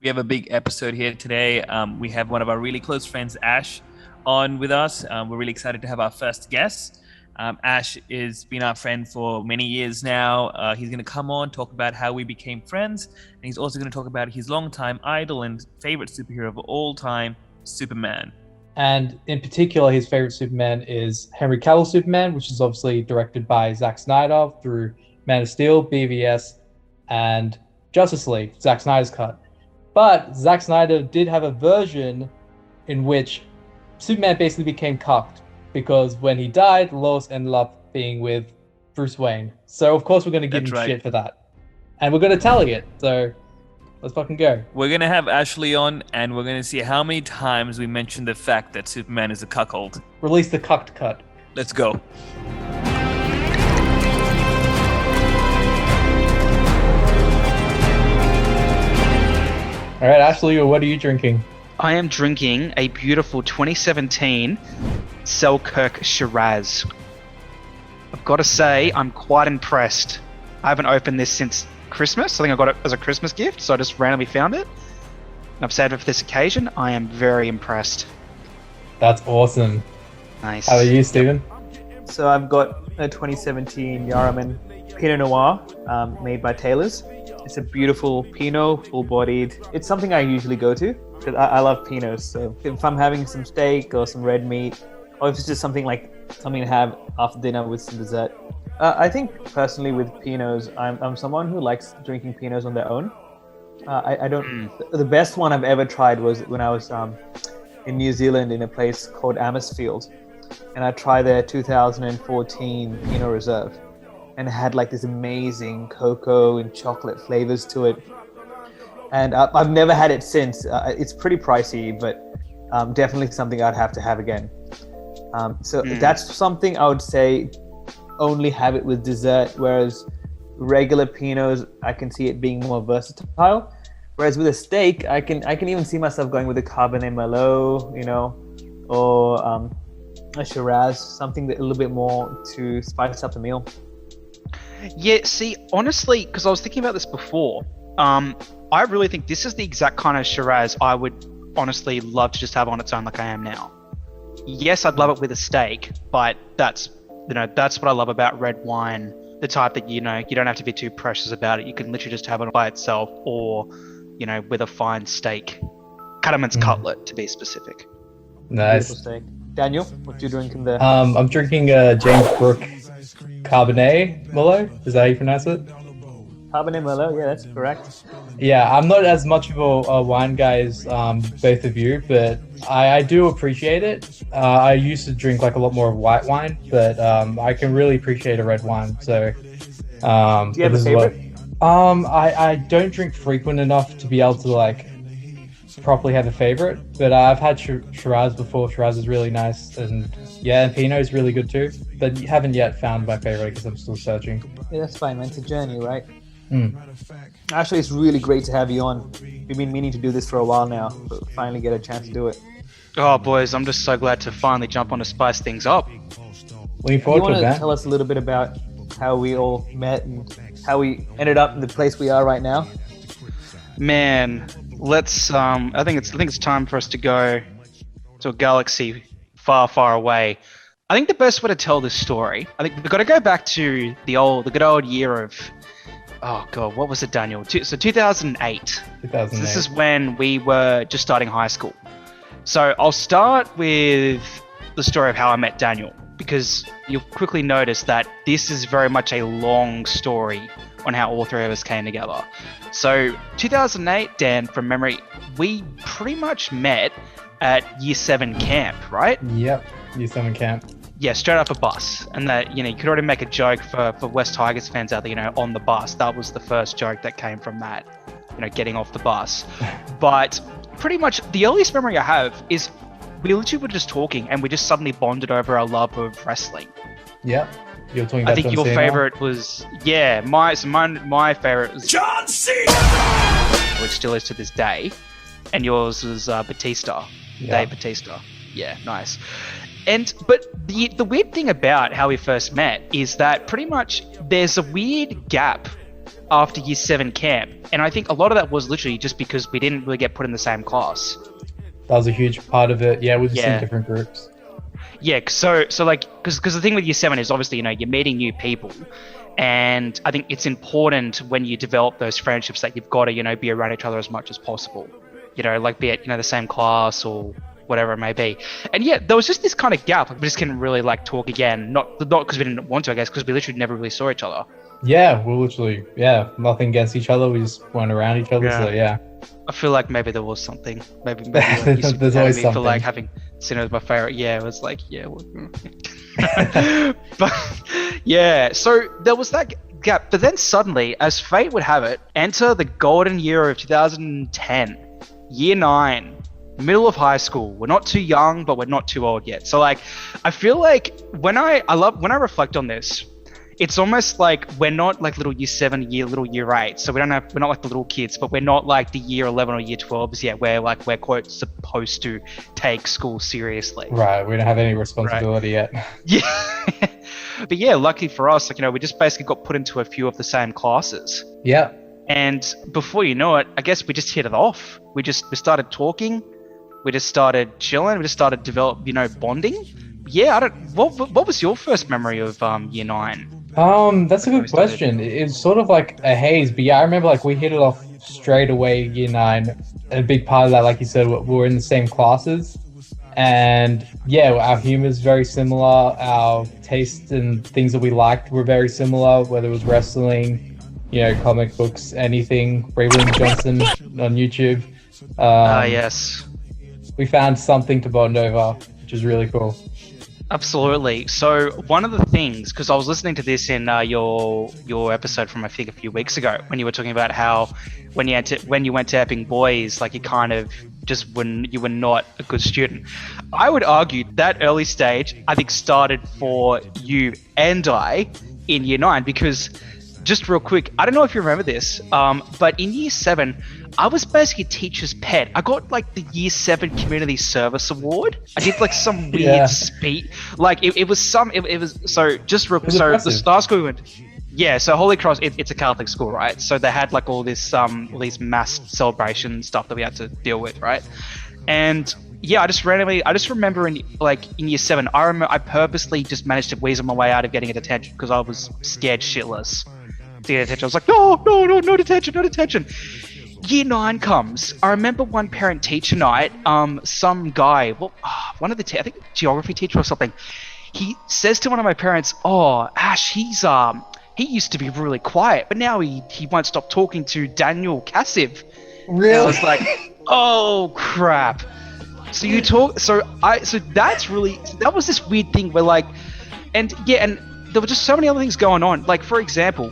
We have a big episode here today. We have one of our really close friends, Ash, on with us. We're really excited to have our first guest. Ash has been our friend for many years now. He's going to come on, talk about how we became friends, and he's also going to talk about his longtime idol and favorite superhero of all time, Superman. And in particular, his favorite Superman is Henry Cavill Superman, which is obviously directed by Zack Snyder through Man of Steel, BVS, and Justice League, Zack Snyder's cut. But Zack Snyder did have a version in which Superman basically became cucked because when he died, Lois ended up being with Bruce Wayne. So of course we're going to give him shit for that. And we're going to tally it. So let's fucking go. We're going to have Ashley on, and we're going to see how many times we mention the fact that Superman is a cuckold. Release the cucked cut. Let's go. All right, Ashley, what are you drinking? I am drinking a beautiful 2017 Selkirk Shiraz. I've got to say, I'm quite impressed. I haven't opened this since Christmas. I think I got it as a Christmas gift, so I just randomly found it. And I've saved it for this occasion. I am very impressed. That's awesome. Nice. How are you, Stephen? So I've got a 2017 Yarraman Pinot Noir made by Taylor's. It's a beautiful Pinot, full-bodied. It's something I usually go to because I love Pinots. So if I'm having some steak or some red meat, or if it's just something to have after dinner with some dessert. I think personally with Pinots, I'm someone who likes drinking Pinots on their own. I don't. The best one I've ever tried was when I was in New Zealand in a place called Amersfield, and I tried their 2014 Pinot Reserve. And it had like this amazing cocoa and chocolate flavors to it. And I've never had it since. It's pretty pricey, but definitely something I'd have to have again. That's something I would say only have it with dessert, whereas regular Pinots, I can see it being more versatile. Whereas with a steak, I can even see myself going with a Cabernet Merlot, or a Shiraz, something that a little bit more to spice up the meal. Yeah, see, honestly, because I was thinking about this before, I really think this is the exact kind of Shiraz I would honestly love to just have on its own like I am now. Yes, I'd love it with a steak, but that's what I love about red wine, the type that, you don't have to be too precious about it. You can literally just have it by itself or, with a fine steak. Cattleman's cutlet, to be specific. Nice. Beautiful steak. Daniel, what you drinking there? I'm drinking James Brook Cabernet Merlot. Is that how you pronounce it? Cabernet Merlot, yeah, that's correct. Yeah, I'm not as much of a wine guy as both of you, but I do appreciate it. I used to drink like a lot more of white wine, but I can really appreciate a red wine. So, do you have a favorite? I don't drink frequent enough to be able to like properly have a favorite, but I've had Shiraz before. Shiraz is really nice, and Pinot is really good too, but haven't yet found my favorite because I'm still searching. Yeah, that's fine, man. It's a journey, right? Actually, it's really great to have you on. We've been meaning to do this for a while now, but finally get a chance to do it. Oh, boys, I'm just so glad to finally jump on to spice things up. Looking forward to it, You want man. to tell us a little bit about how we all met and how we ended up in the place we are right now? Man, let's. I think it's time for us to go to a galaxy far, far away. I think the best way to tell this story, I think we've got to go back to the good old year of. Oh God, what was it, Daniel? So 2008. 2008. This is when we were just starting high school. So I'll start with the story of how I met Daniel, because you'll quickly notice that this is very much a long story on how all three of us came together. So 2008, Dan, from memory, we pretty much met at Year 7 camp, right? Yep, Year 7 camp. Yeah, straight off a bus. And that, you could already make a joke for West Tigers fans out there, on the bus. That was the first joke that came from that, getting off the bus. But pretty much the earliest memory I have is we literally were just talking and we just suddenly bonded over our love of wrestling. Yep. You're talking about I think John your Cena? favorite was, my favorite was John Cena! which still is to this day. And yours was Batista. Yeah. Dave Batista. Yeah, nice. But the weird thing about how we first met is that pretty much there's a weird gap after year 7 camp. And I think a lot of that was literally just because we didn't really get put in the same class. That was a huge part of it. Yeah, we're just in different groups. Yeah, so like, because the thing with year 7 is obviously, you're meeting new people. And I think it's important when you develop those friendships that you've got to, be around each other as much as possible. Like be it, the same class or whatever it may be. And yeah, there was just this kind of gap. Like we just couldn't really like talk again. Not because we didn't want to, I guess, because we literally never really saw each other. Yeah, we literally, nothing against each other. We just weren't around each other. So yeah. I feel like maybe there was something. Maybe like, there's always something. For like having cinema was my favorite. Yeah, it was like but yeah, so there was that gap. But then suddenly, as fate would have it, enter the golden year of 2010, year 9. Middle of high school. We're not too young, but we're not too old yet. So like, I feel like when I reflect on this, it's almost like we're not like little year 7, little year 8. So we're not like the little kids, but we're not like the year 11 or year 12s yet. We're quote supposed to take school seriously. Right. We don't have any responsibility yet. Yeah. But yeah, lucky for us, like, we just basically got put into a few of the same classes. Yeah. And before you know it, I guess we just hit it off. We started talking. We just started chilling. We just started bonding. Yeah, what was your first memory of year 9? That's a good question. It's sort of like a haze, but yeah, I remember like we hit it off straight away year 9. And a big part of that, like you said, we were in the same classes. And yeah, our humor is very similar. Our tastes and things that we liked were very similar, whether it was wrestling, comic books, anything. Ray William Johnson on YouTube. Yes. We found something to bond over, which is really cool. Absolutely. So one of the things, because I was listening to this in your episode from I think a few weeks ago, when you were talking about how when you went to Epping Boys, like you kind of just when you were not a good student. I would argue that early stage I think started for you and I in year 9, because just real quick, I don't know if you remember this, but in year 7, I was basically a teacher's pet. I got like the year 7 community service award. I did like some weird speech. Like it was so just real quick. So the star school we went. Yeah, so Holy Cross, it's a Catholic school, right? So they had like all these mass celebration stuff that we had to deal with, right? And yeah, I just remember in year 7, I purposely just managed to weasel my way out of getting a detention because I was scared shitless to get detention. I was like, no detention. Year 9 comes. I remember one parent-teacher night, some guy, I think geography teacher or something, he says to one of my parents, "Oh, Ash, he used to be really quiet, but now he won't stop talking to Daniel Cassiv." Really? And I was like, "Oh crap!" So that was this weird thing where like, and there were just so many other things going on. Like for example,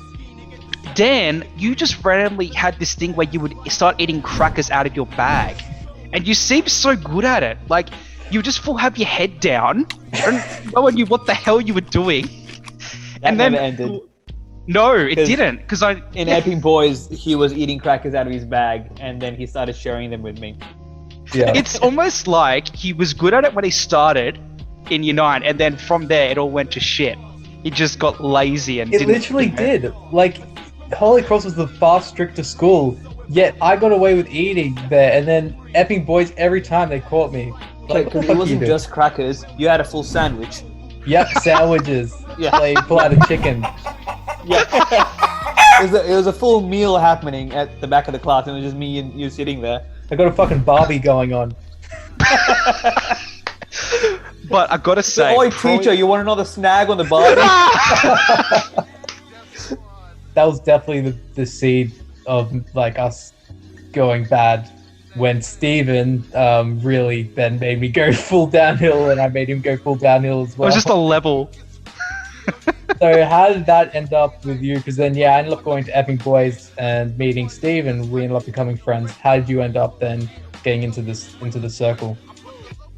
Dan, you just randomly had this thing where you would start eating crackers out of your bag, and you seemed so good at it. Like you just full have your head down, and no one knew what the hell you were doing. That never ended. No, it didn't. Because in Epping Boys, he was eating crackers out of his bag, and then he started sharing them with me. Yeah. It's almost like he was good at it when he started in year 9, and then from there it all went to shit. He just got lazy and it literally did. Like Holy Cross was the far stricter school, yet I got away with eating there, and then Epping Boys every time they caught me. Like, because it wasn't just crackers, you had a full sandwich. Yep, sandwiches. Yeah. They pull out a chicken. Yeah. It was a full meal happening at the back of the class, and it was just me and you sitting there. I got a fucking Barbie going on. But I gotta say, oi, teacher, you want another snag on the Barbie? That was definitely the seed of like us going bad when Steven really then made me go full downhill, and I made him go full downhill as well. it was just a level. So how did that end up with you? Because then, I ended up going to Epping Boys and meeting Steve, and we ended up becoming friends. How did you end up then getting into the circle?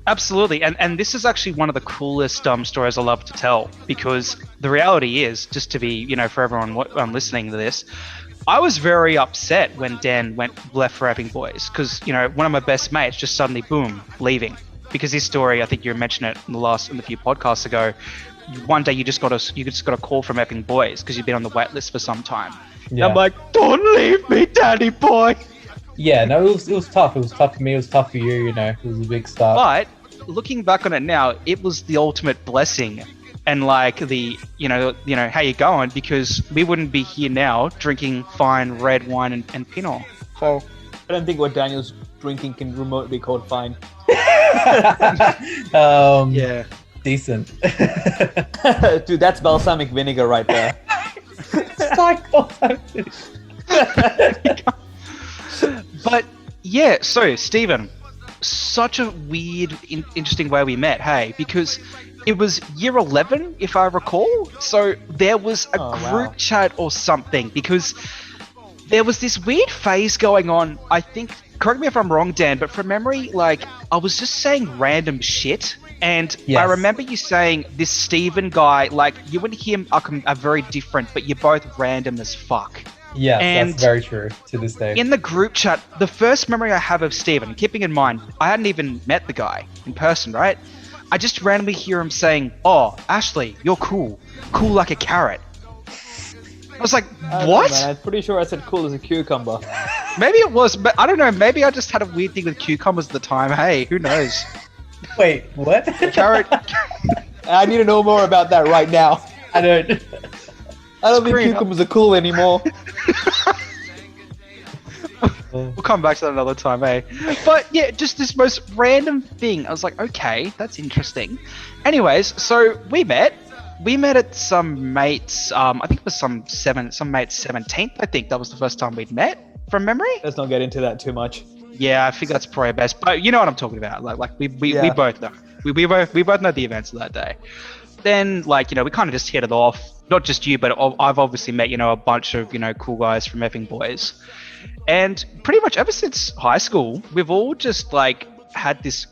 Absolutely, and this is actually one of the coolest stories I love to tell, because the reality is, just to be, for everyone listening to this, I was very upset when Dan left for Epping Boys, because one of my best mates just suddenly boom leaving. Because his story, I think you mentioned it in the few podcasts ago, one day you just got a call from effing boys because you've been on the wait list for some time. Yeah. I'm like, don't leave me, daddy boy. Yeah, no, it was tough. It was tough for me. It was tough for you. You know, it was a big start. But looking back on it now, it was the ultimate blessing, and like the you know how you going, because we wouldn't be here now drinking fine red wine and Pinot. So I don't think what Daniel's drinking can remotely be called fine. yeah. Decent. Dude, that's balsamic vinegar right there. It's like balsamic vinegar. But yeah, so Stephen, such a weird, interesting way we met, hey, because it was year 11, if I recall. So there was a group chat or something, because there was this weird phase going on. I think, correct me if I'm wrong, Dan, but from memory, like, I was just saying random shit. And Yes. I remember you saying this Stephen guy, like, you and him are very different, but you're both random as fuck. Yes, And that's very true to this day. in the group chat, the first memory I have of Stephen, keeping in mind, I hadn't even met the guy in person, right? I just randomly hear him saying, "Oh, Ashley, you're cool. Cool like a carrot." I was like, what? Man, I'm pretty sure I said cool as a cucumber. Maybe it was, but I don't know. Maybe I just had a weird thing with cucumbers at the time. Hey, who knows? Wait, what? Carrot. I need to know more about that right now. I don't. I don't think Screen up. cucumbers are cool anymore. We'll come back to that another time, eh? But yeah, just this most random thing. I was like, okay, that's interesting. Anyways, so we met. We met at some mates. I think it was some mate's 17th. I think that was the first time we'd met from memory. Let's not get into that too much. Yeah, I think that's probably best. But you know what I'm talking about. Like we Yeah. both know. We both know the events of that day. Then, like, we kind of just hit it off. Not just you, but I've obviously met, a bunch of, cool guys from effing boys. And pretty much ever since high school, we've all just, like, had this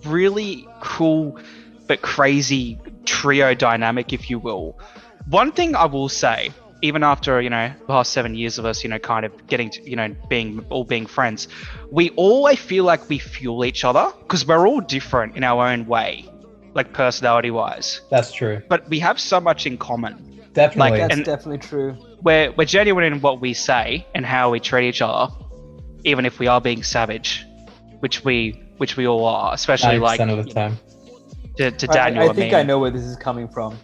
really cool but crazy trio dynamic, if you will. One thing I will say, even after, the past 7 years of us, kind of getting to, being friends, I feel like we fuel each other because we're all different in our own way, like personality wise. That's true. But we have so much in common. Definitely. Like, That's definitely true. We're genuine in what we say and how we treat each other, even if we are being savage, which we all are, especially 90% like of the time. to Daniel. I think I know where this is coming from.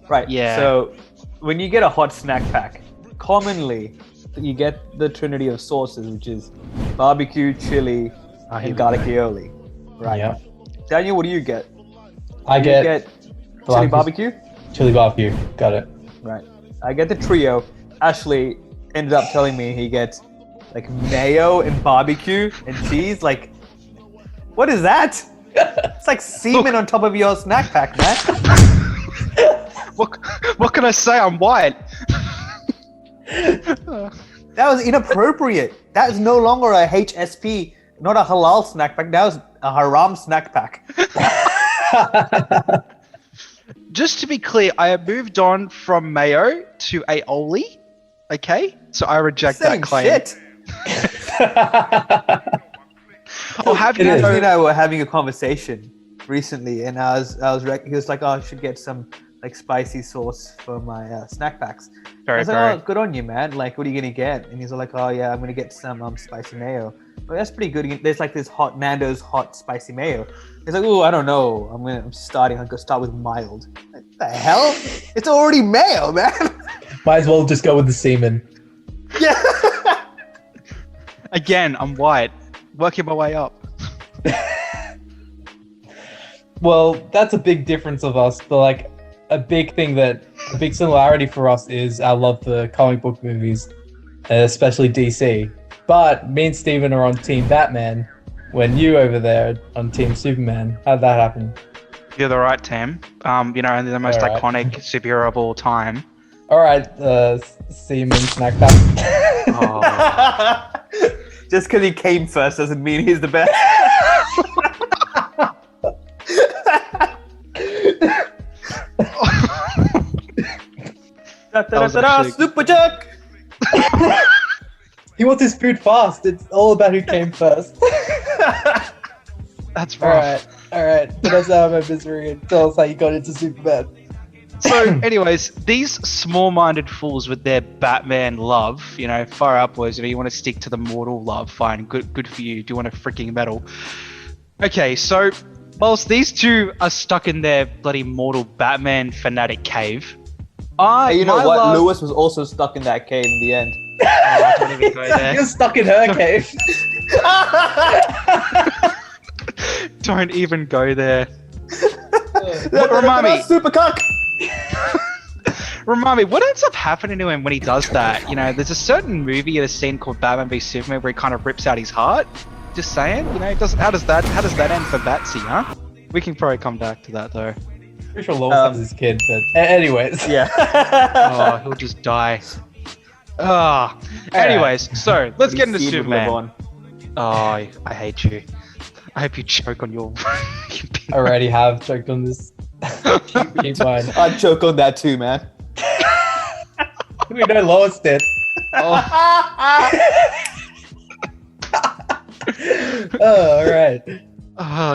Right. Yeah. So when you get a hot snack pack, commonly you get the trinity of sauces, which is barbecue, chili, and garlic aioli. Right. Yeah. Daniel, what do you get? I You get chili barbecue. chili barbecue. Got it. Right. I get the trio. Ashley ended up telling me he gets like mayo and barbecue and cheese. Like, what is that? It's like semen on top of your snack pack, man. What can I say? I'm white. That was inappropriate. That is no longer a HSP, not a halal snack pack. That was a haram snack pack. Just to be clear, I have moved on from mayo to aioli. Okay, so I reject Same that claim. shit. Or have you It is. Ashley and I were having a conversation recently, and he was like, "Oh, I should get some like spicy sauce for my snack packs." I Very, was like, very. "Oh, good on you, man. Like, what are you gonna get?" And he's like, "Oh yeah, I'm gonna get some spicy mayo." Well, that's pretty good. There's like this hot Nando's hot spicy mayo. He's like, "Oh, I don't know. I'm gonna start with mild." Like, the hell? It's already mayo, man. Might as well just go with the semen. Yeah. Again, I'm white. Working my way up. Well, that's a big difference of us, but like a big similarity for us is our love for comic book movies, especially DC. But me and Steven are on Team Batman, when you over there on Team Superman. How'd that happen? You're the right team. And the most All right. iconic superhero of all time. All right, semen snack pack. Oh. Just because he came first doesn't mean he's the best. actually- Super Jack. He wants his food fast. It's all about who came first. That's All rough. right. Put us out of our misery and tell us how you got into Superman. So, anyways, these small-minded fools with their Batman love, far out, boys. If you want to stick to the mortal love, fine, good for you. Do you want a freaking medal? Okay, so whilst these two are stuck in their bloody mortal Batman fanatic cave, Hey, you know what? Lois was also stuck in that cave in the end. Oh, don't even go there. You're stuck in her cave. Don't even go there. Remind me, super cock. Remind me, what ends up happening to him when he does that? There's a certain movie, a scene called Batman v Superman, where he kind of rips out his heart. Just saying, how does that end for Batsy, huh? We can probably come back to that though. Pretty sure Lois has his kid, but anyways. Yeah. Oh, he'll just die. Anyways, so let's get into Superman. Oh, I hate you. I hope you choke on your. I already have choked on this. keep mine. I'd choke on that too, man. We know Lois did. All right.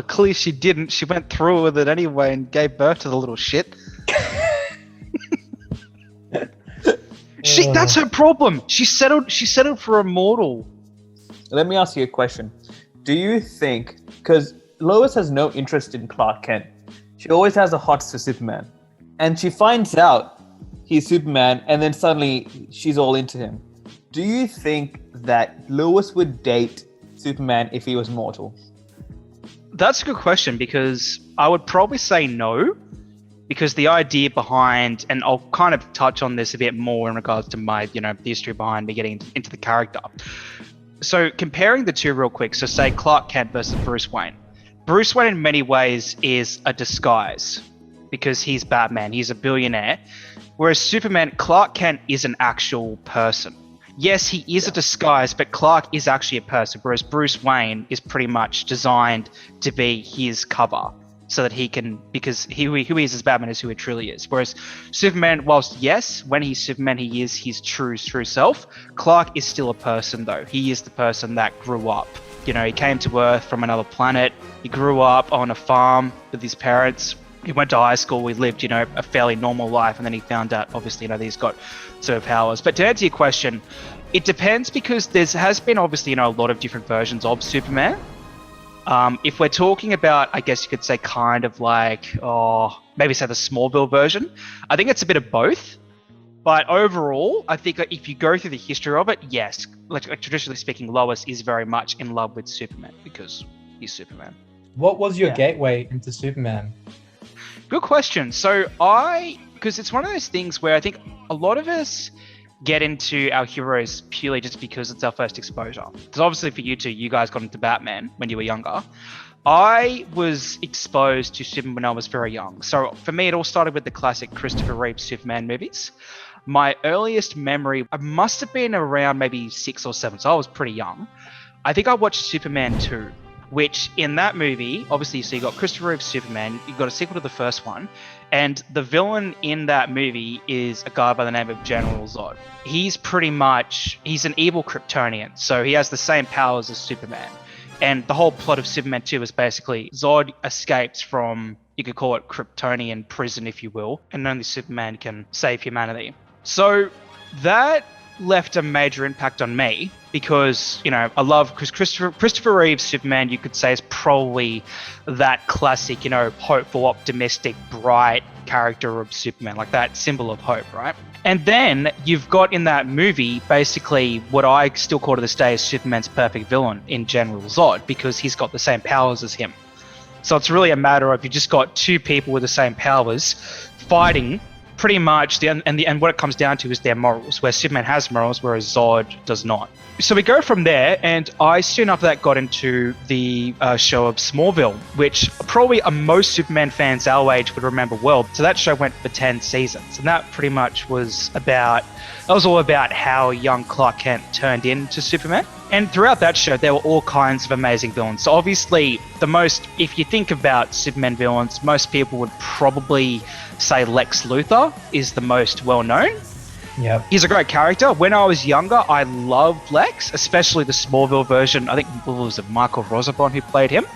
Clearly she didn't. She went through with it anyway and gave birth to the little shit. That's her problem. She settled for a mortal. Let me ask you a question. Do you think, because Lois has no interest in Clark Kent, she always has a hots for Superman, and she finds out he's Superman, and then suddenly she's all into him. Do you think that Lois would date Superman if he was mortal? That's a good question, because I would probably say no, because the idea behind, and I'll kind of touch on this a bit more in regards to my, the history behind me getting into the character. So comparing the two real quick, so say Clark Kent versus Bruce Wayne. Bruce Wayne in many ways is a disguise because he's Batman, he's a billionaire. Whereas Superman, Clark Kent is an actual person. Yes, he is a disguise, but Clark is actually a person, whereas Bruce Wayne is pretty much designed to be his cover so that he can, because who he is as Batman is who he truly is. Whereas Superman, whilst yes, when he's Superman, he is his true self, Clark is still a person though. He is the person that grew up. He came to Earth from another planet. He grew up on a farm with his parents. He went to high school. He lived, a fairly normal life. And then he found out, obviously, that he's got superpowers. But to answer your question, it depends because there has been, obviously, a lot of different versions of Superman. If we're talking about, I guess you could say kind of like, maybe say the Smallville version, I think it's a bit of both. But overall, I think if you go through the history of it, yes, like traditionally speaking, Lois is very much in love with Superman because he's Superman. What was your gateway into Superman? Good question. So because it's one of those things where I think a lot of us get into our heroes purely just because it's our first exposure. Because obviously for you two, you guys got into Batman when you were younger. I was exposed to Superman when I was very young. So for me, it all started with the classic Christopher Reeve Superman movies. My earliest memory, I must have been around maybe 6 or 7, so I was pretty young. I think I watched Superman 2, which in that movie, obviously, so you got Christopher Reeve Superman, you got a sequel to the first one, and the villain in that movie is a guy by the name of General Zod. He's an evil Kryptonian, so he has the same powers as Superman. And the whole plot of Superman 2 is basically Zod escapes from, you could call it Kryptonian prison, if you will, and only Superman can save humanity. So that left a major impact on me because, because Christopher Reeve's Superman, you could say, is probably that classic, hopeful, optimistic, bright character of Superman, like that symbol of hope, right? And then you've got in that movie basically what I still call to this day is Superman's perfect villain in General Zod because he's got the same powers as him. So it's really a matter of you just got two people with the same powers fighting pretty much, and what it comes down to is their morals, where Superman has morals, whereas Zod does not. So we go from there, and I soon after that got into the show of Smallville, which probably most Superman fans our age would remember well. So that show went for 10 seasons, and that pretty much was all about how young Clark Kent turned into Superman. And throughout that show, there were all kinds of amazing villains. So obviously, if you think about Superman villains, most people would probably say Lex Luthor is the most well-known. Yeah, he's a great character. When I was younger, I loved Lex, especially the Smallville version. I think it was Michael Rosenbaum who played him.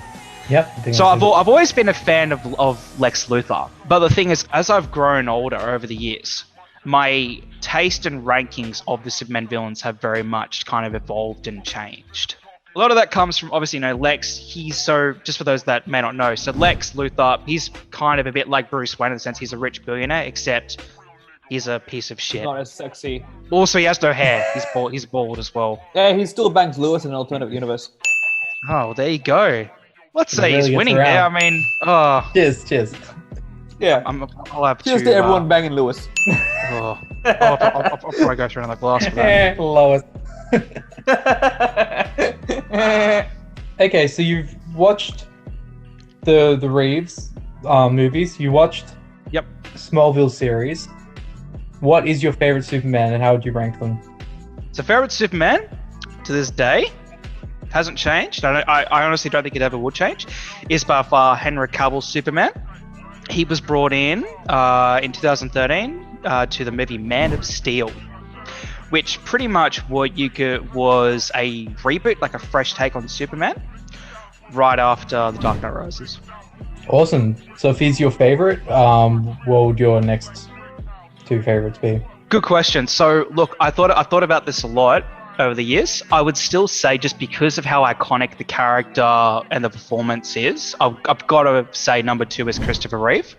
Yep. I think So that's I've always been a fan of Lex Luthor. But the thing is, as I've grown older over the years, my taste and rankings of the Superman villains have very much kind of evolved and changed. A lot of that comes from, obviously, Lex, just for those that may not know, so Lex Luthor, he's kind of a bit like Bruce Wayne in the sense he's a rich billionaire, except he's a piece of shit. Not as sexy. Also, he has no hair. He's bald as well. Yeah, he still bangs Lewis in an alternate universe. Oh, well, there you go. Let's say really he's gets winning around. there. I mean, Cheers. Yeah. I'll have Cheers to to everyone banging Lewis. I'll probably go through another glass for that. Lois. Okay, so you've watched the Reeves movies. You watched Yep. Smallville series. What is your favorite Superman, and how would you rank them? So favorite Superman to this day hasn't changed. I honestly don't think it ever would change. Is by far Henry Cavill's Superman. He was brought in 2013 to the movie Man of Steel, which pretty much was a reboot, like a fresh take on Superman, right after The Dark Knight Rises. Awesome. So if he's your favorite, what would your next two favorites be? Good question. So look, I thought about this a lot over the years. I would still say, just because of how iconic the character and the performance is, I've got to say number 2 is Christopher Reeve.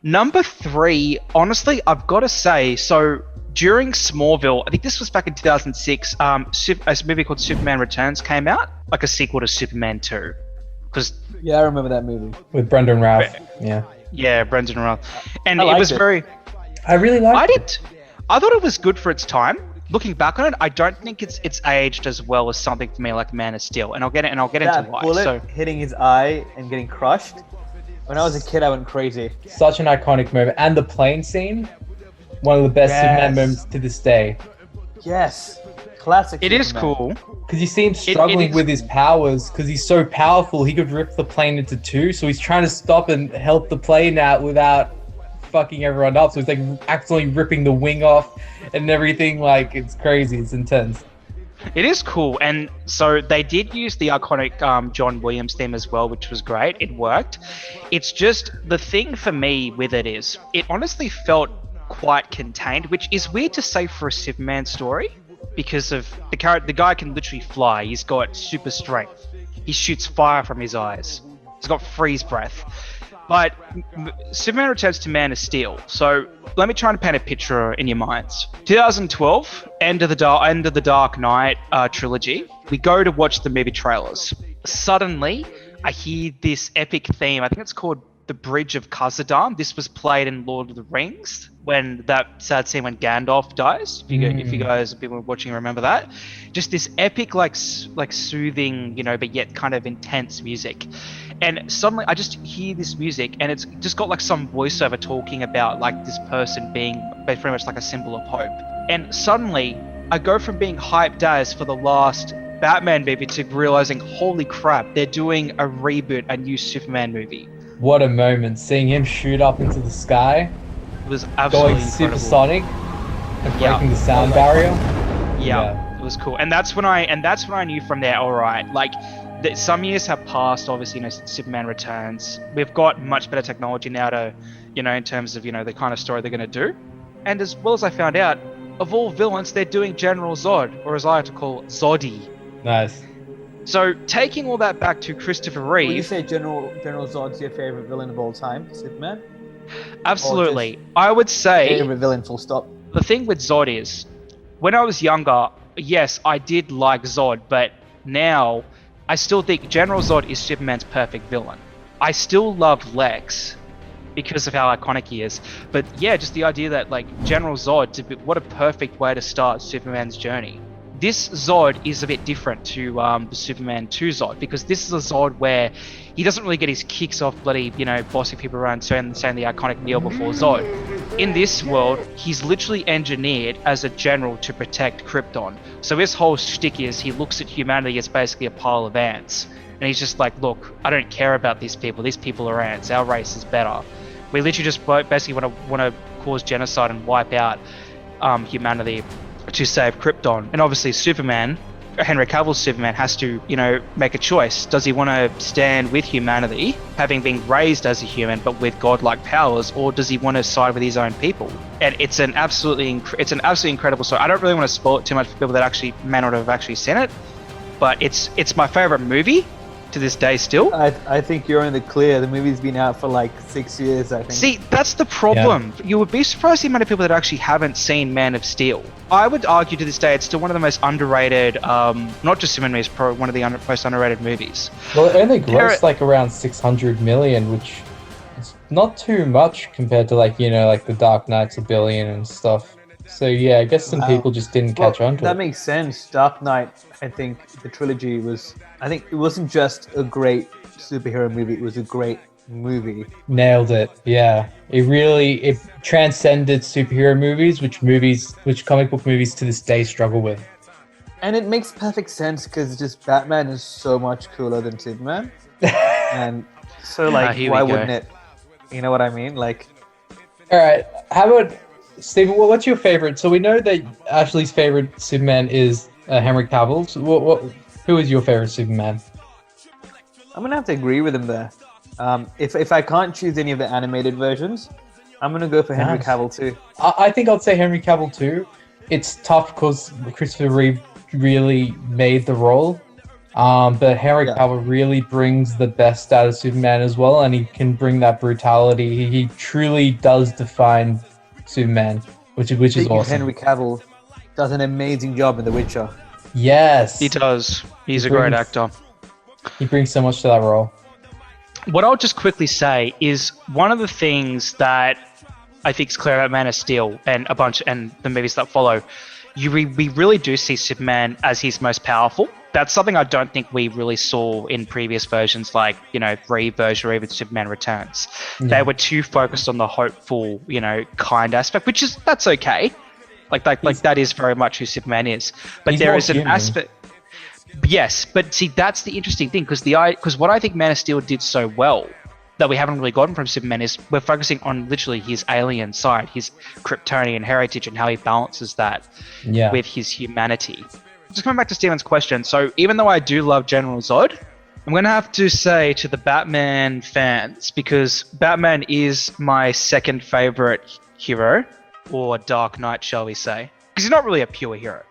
Number 3, honestly, I've got to say, so during Smallville, I think this was back in 2006, a movie called Superman Returns came out, like a sequel to Superman 2. Because Yeah, I remember that movie. With Brendan Routh. Yeah. Brendan Routh. And I it liked was it. very... I really liked it. I thought it was good for its time. Looking back on it, I don't think it's aged as well as something for me like Man of Steel, and I'll get into That why. bullet So hitting his eye and getting crushed. When I was a kid, I went crazy. Such an iconic moment. And the plane scene, one of the best Yes. Superman moments to this day. Yes. Classic. it is Superman. cool. Because you see him struggling is with his powers, because he's so powerful, he could rip the plane into two. So he's trying to stop and help the plane out without fucking everyone up. So he's like accidentally ripping the wing off and everything. Like, it's crazy. It's intense. It is cool, and so they did use the iconic John Williams theme as well, which was great. It worked. It's just the thing for me with it is it honestly felt quite contained, which is weird to say for a Superman story, because of the guy can literally fly. He's got super strength. He shoots fire from his eyes. He's got freeze breath. But Superman Returns to Man of Steel. So let me try and paint a picture in your minds. 2012, end of the Dark Knight trilogy. We go to watch the movie trailers. Suddenly, I hear this epic theme. I think it's called The Bridge of Khazad-dûm. This was played in Lord of the Rings, when that sad scene when Gandalf dies. If you guys have been watching, remember that. Just this epic, like soothing, but yet kind of intense music. And suddenly I just hear this music, and it's just got like some voiceover talking about like this person being very much like a symbol of hope. And suddenly I go from being hyped as for the last Batman movie to realizing, holy crap, they're doing a reboot, a new Superman movie. What a moment. Seeing him shoot up into the sky, It was absolutely going incredible. supersonic and Yeah. breaking the sound barrier. Yeah, it was cool. And that's when I knew from there, all right, like some years have passed, obviously, since Superman Returns. We've got much better technology now to, in terms of, the kind of story they're going to do. And as well as I found out, of all villains, they're doing General Zod, or as I like to call Zoddy. Nice. So taking all that back to Christopher Reeve. Would you say General Zod's your favorite villain of all time, Superman? Absolutely. I would say Favorite villain, full stop. the thing with Zod is, when I was younger, yes, I did like Zod, but now I still think General Zod is Superman's perfect villain. I still love Lex because of how iconic he is, but yeah, just the idea that like General Zod, what a perfect way to start Superman's journey. This Zod is a bit different to the Superman 2 Zod, because this is a Zod where he doesn't really get his kicks off bloody, bossing people around saying the iconic kneel before Zod. In this world, he's literally engineered as a general to protect Krypton. So his whole shtick is he looks at humanity as basically a pile of ants. And he's just like, look, I don't care about these people. These people are ants. Our race is better. We literally just basically want to cause genocide and wipe out humanity to save Krypton. And obviously Superman, Henry Cavill's Superman has to, make a choice. Does he want to stand with humanity, having been raised as a human but with godlike powers, or does he want to side with his own people? And it's an absolutely incredible story. I don't really want to spoil it too much for people that actually may not have actually seen it, but it's my favorite movie to this day still. I think you're in the clear. The movie's been out for like 6 years, I think. See, that's the problem. Yeah. You would be surprised the amount of people that actually haven't seen Man of Steel. I would argue to this day it's still one of the most underrated, not just Superman movies, probably one of the most underrated movies. Well, it only grossed like around 600 million, which is not too much compared to like the Dark Knight's $1 billion and stuff. So yeah, I guess some people just didn't catch on to it. That makes sense. Dark Knight, I think the trilogy it wasn't just a great superhero movie, it was a great movie. Nailed it. Yeah. It transcended superhero movies, which comic book movies to this day struggle with. And it makes perfect sense because just Batman is so much cooler than Superman. And so why wouldn't it? You know what I mean? Like, all right, how about Stephen, what's your favorite? So we know that Ashley's favorite Superman is Henry Cavill. So who is your favorite Superman? I'm going to have to agree with him there. If I can't choose any of the animated versions, I'm going to go for Henry Cavill too. I think I'd say Henry Cavill too. It's tough because Christopher Reeve really made the role. But Henry Cavill really brings the best out of Superman as well, and he can bring that brutality. He truly does define Superman, which is awesome. Henry Cavill does an amazing job in The Witcher. Yes, he does. He's a great actor. He brings so much to that role. What I'll just quickly say is one of the things that I think is clear about Man of Steel and the movies that follow. We really do see Superman as his most powerful. That's something I don't think we really saw in previous versions, like, Reeve version or even Superman Returns. Yeah. They were too focused on the hopeful, kind aspect, that's okay. Like that is very much who Superman is. But there is an aspect. Yes, but see, that's the interesting thing because what I think Man of Steel did so well that we haven't really gotten from Superman is we're focusing on literally his alien side, his Kryptonian heritage, and how he balances that with his humanity. Just coming back to Steven's question, so even though I do love General Zod, I'm going to have to say to the Batman fans, because Batman is my second favorite hero, or Dark Knight, shall we say, because he's not really a pure hero.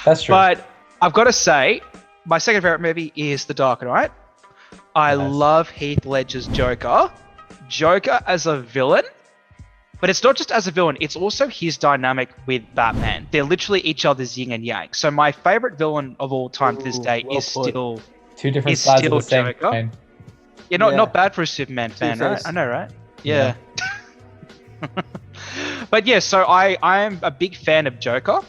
That's true. But I've got to say, my second favorite movie is The Dark Knight. I love Heath Ledger's Joker. Joker as a villain, but it's not just as a villain, it's also his dynamic with Batman. They're literally each other's yin and yang. So my favorite villain of all time to this day is still two different sides of the same Joker. Coin. Yeah, not bad for a Superman fan, right? I know, right? Yeah. But yeah, so I am a big fan of Joker,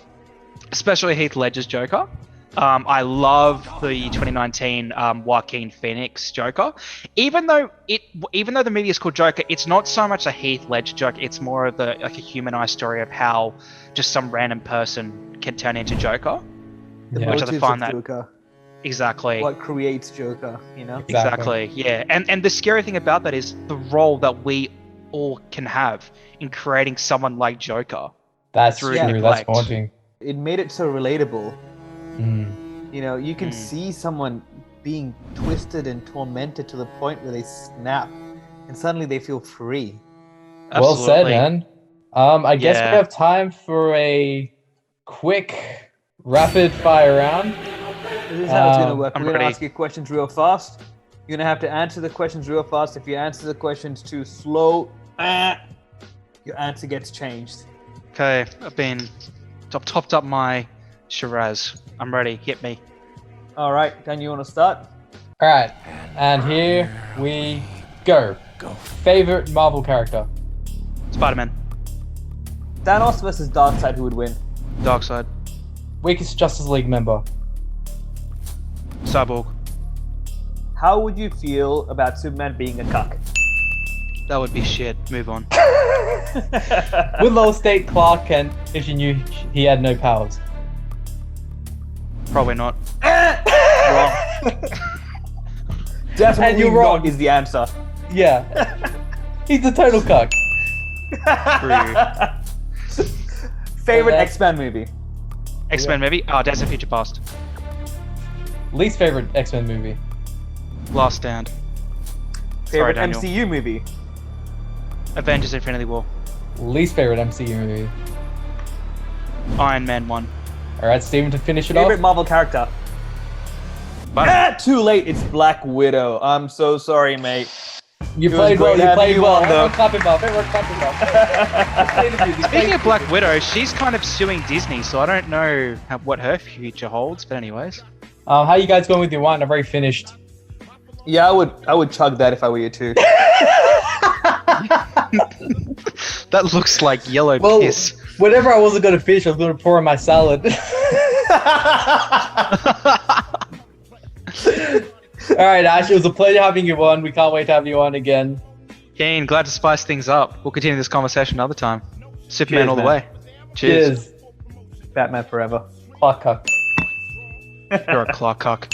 especially Heath Ledger's Joker. I love the 2019 Joaquin Phoenix Joker. Even though the movie is called Joker, it's not so much a Heath Ledger Joker. It's more of a humanized story of how just some random person can turn into Joker. Which I find that Joker. Exactly what creates Joker. Exactly. Yeah. And the scary thing about that is the role that we all can have in creating someone like Joker. That's true. That's haunting. It made it so relatable. You can see someone being twisted and tormented to the point where they snap and suddenly they feel free. Absolutely. Well said, man. I guess we have time for a quick rapid fire round. This is how it's going to work. We're going to ask you questions real fast. You're going to have to answer the questions real fast. If you answer the questions too slow, your answer gets changed. Okay, I've topped up my Shiraz. I'm ready. Hit me. All right, Dan, you want to start? All right, and here we go. Favorite Marvel character? Spider-Man. Thanos versus Darkseid, who would win? Darkseid. Weakest Justice League member? Cyborg. How would you feel about Superman being a cuck? That would be shit. Move on. Would Lois date Clark Kent if she knew he had no powers? Probably not. Wrong. Definitely and you're wrong is the answer. Yeah. He's a total cuck. Favorite X-Men movie? X-Men movie? Oh, Days of Future Past. Least favorite X-Men movie. Last Stand. Favorite Daniel. MCU movie? Avengers: Infinity War. Least favorite MCU movie. Iron Man 1. All right, Steven, to finish it Favorite off. Marvel character? Too late. It's Black Widow. I'm so sorry, mate. You It was played well. great You having played you well. on, though. Everyone clap him up. Everyone clap him up. Speaking of Black Widow, she's kind of suing Disney, so I don't know what her future holds. But anyways, How you guys going with your wine? I've already finished. Yeah, I would chug that if I were you too. that looks like yellow Well, piss. whatever I wasn't going to finish, I was going to pour in my salad. All right, Ash, it was a pleasure having you on. We can't wait to have you on again. Keen, glad to spice things up. We'll continue this conversation another time. Superman Cheers, all the man. way. Cheers. Batman forever. Clock cock. You're a clock cock.